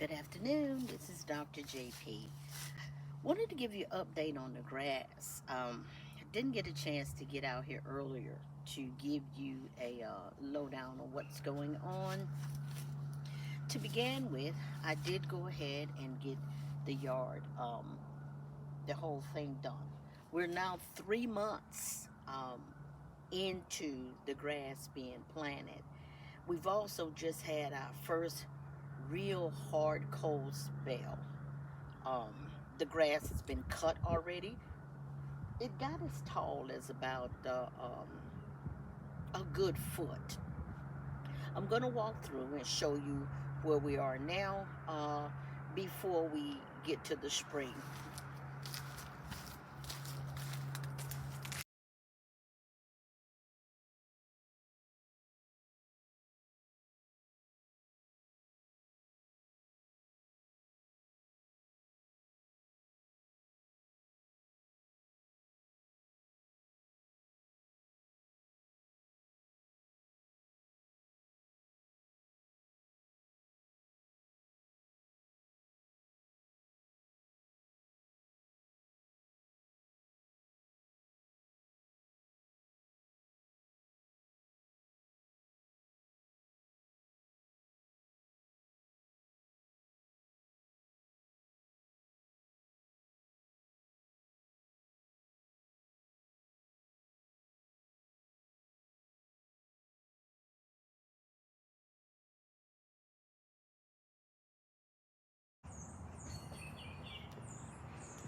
Good afternoon. This is Dr. J.P. Wanted to give you an update on the grass. I didn't get a chance to get out here earlier to give you a lowdown on what's going on. To begin with, I did go ahead and get the yard, the whole thing done. We're now 3 months into the grass being planted. We've also just had our first real hard cold spell. Um, the grass has been cut already. It got as tall as about a good foot. I'm going to walk through and show you where we are now before we get to the spring.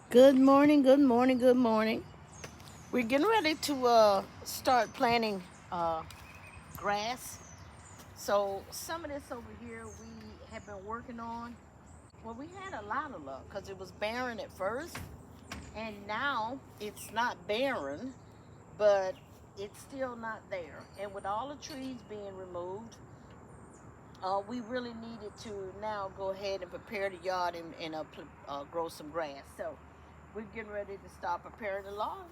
Good morning, good morning, good morning. We're getting ready to start planting uh, grass. So some of this over here we have been working on. Well, we had a lot of luck because it was barren at first, and now it's not barren, but it's still not there. And with all the trees being removed, we really needed to now go ahead and prepare the yard and grow some grass. So we're getting ready to start preparing the lawn.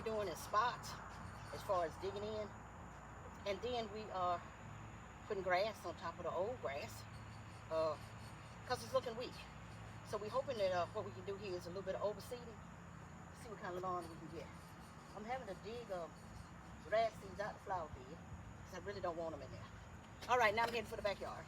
we're doing is spots as far as digging in. And then we are putting grass on top of the old grass because it's looking weak. So we're hoping that what we can do here is a little bit of overseeding. See what kind of lawn we can get. I'm having to dig grass seeds out the flower bed because I really don't want them in there. All right, now I'm heading for the backyard.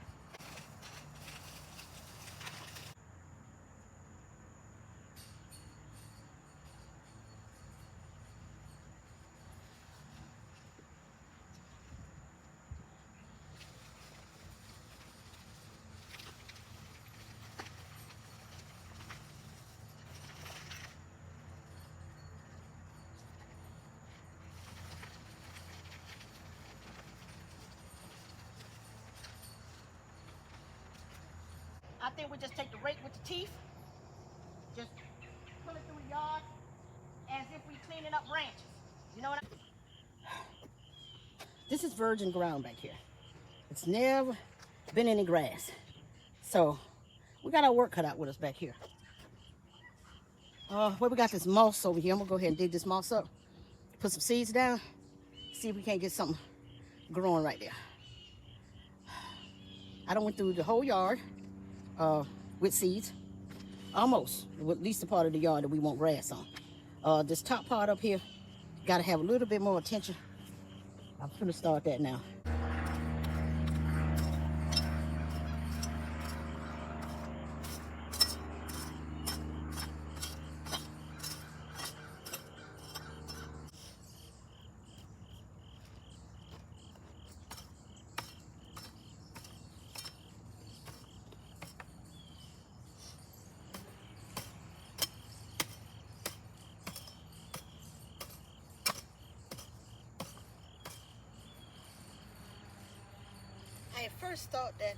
I think we just take the rake with the teeth, just pull it through the yard as if we cleaning up branches. You know what I mean? This is virgin ground back here. It's never been any grass. So we got our work cut out with us back here. Well, we got this moss over here. I'm gonna go ahead and dig this moss up, put some seeds down, see if we can't get something growing right there. I done went through the whole yard with seeds, almost, at least the part of the yard that we want grass on. This top part up here, gotta have a little bit more attention. I'm gonna start that now. I at first thought that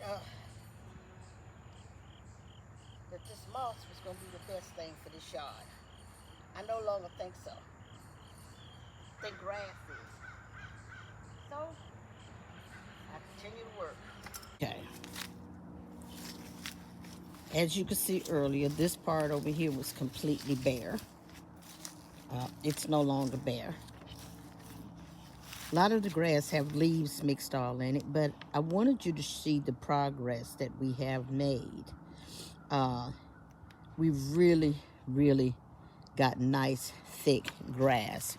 this moss was going to be the best thing for this yard. I no longer think so. I think grass is. So, I continue to work. Okay. As you can see earlier, this part over here was completely bare. It's no longer bare. A lot of the grass have leaves mixed all in it, but I wanted you to see the progress that we have made. We've really got nice, thick grass.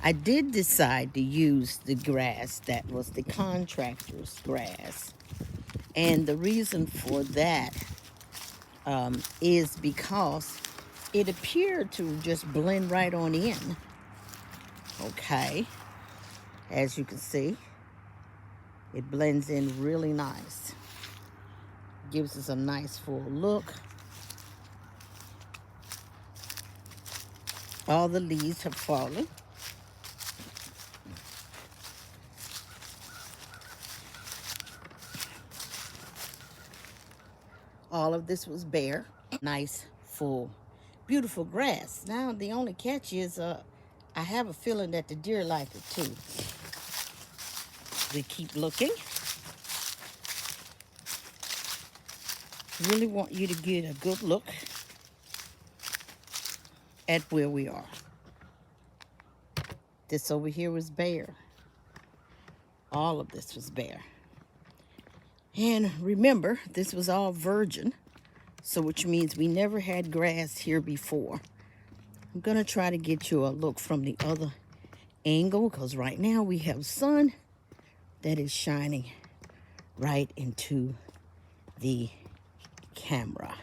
I did decide to use the grass that was the contractor's grass. And the reason for that is because it appeared to just blend right on in. Okay. As you can see, it blends in really nice. Gives us a nice full look. All the leaves have fallen. All of this was bare. Nice, full, beautiful grass. Now, the only catch is I have a feeling that the deer like it too. We keep looking. Really want you to get a good look at where we are. This over here was bare. All of this was bare. And remember, this was all virgin, so which means we never had grass here before. I'm gonna try to get you a look from the other angle because right now we have sun that is shining right into the camera.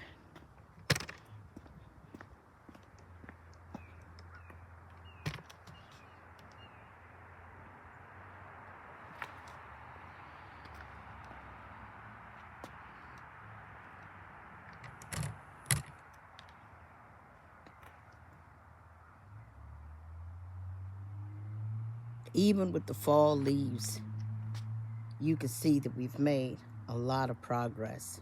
Even with the fall leaves, you can see that we've made a lot of progress.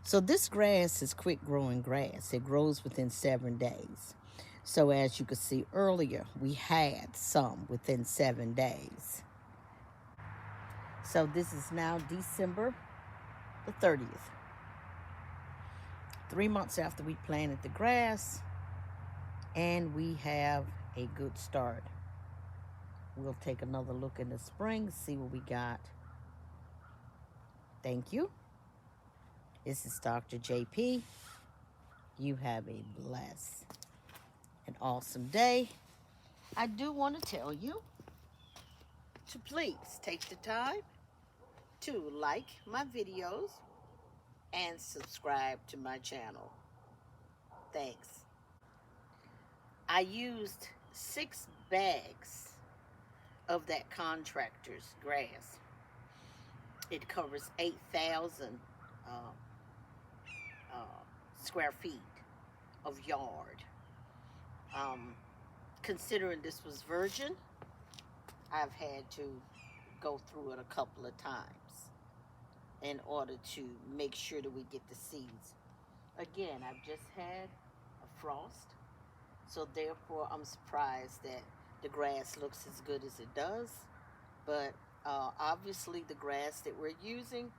So this grass is quick growing grass. It grows within 7 days. So as you could see earlier, we had some within 7 days. So this is now December the 30th. 3 months after we planted the grass, and we have a good start. We'll take another look in the spring, see what we got. Thank you. This is Dr. J.P. You have a blessed and awesome day. I do want to tell you to please take the time to like my videos and subscribe to my channel. Thanks. I used 6 bags of that contractor's grass. It covers 8,000 uh, uh, square feet of yard. Um, Considering this was virgin, I've had to go through it a couple of times in order to make sure that we get the seeds. Again, I've just had a frost, so therefore I'm surprised that the grass looks as good as it does. But obviously the grass that we're using,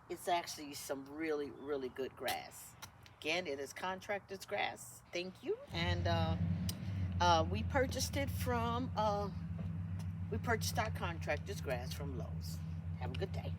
it's actually some really, really good grass. Again, it is contractor's grass. Thank you. And we purchased it from, we purchased our contractor's grass from Lowe's. Have a good day.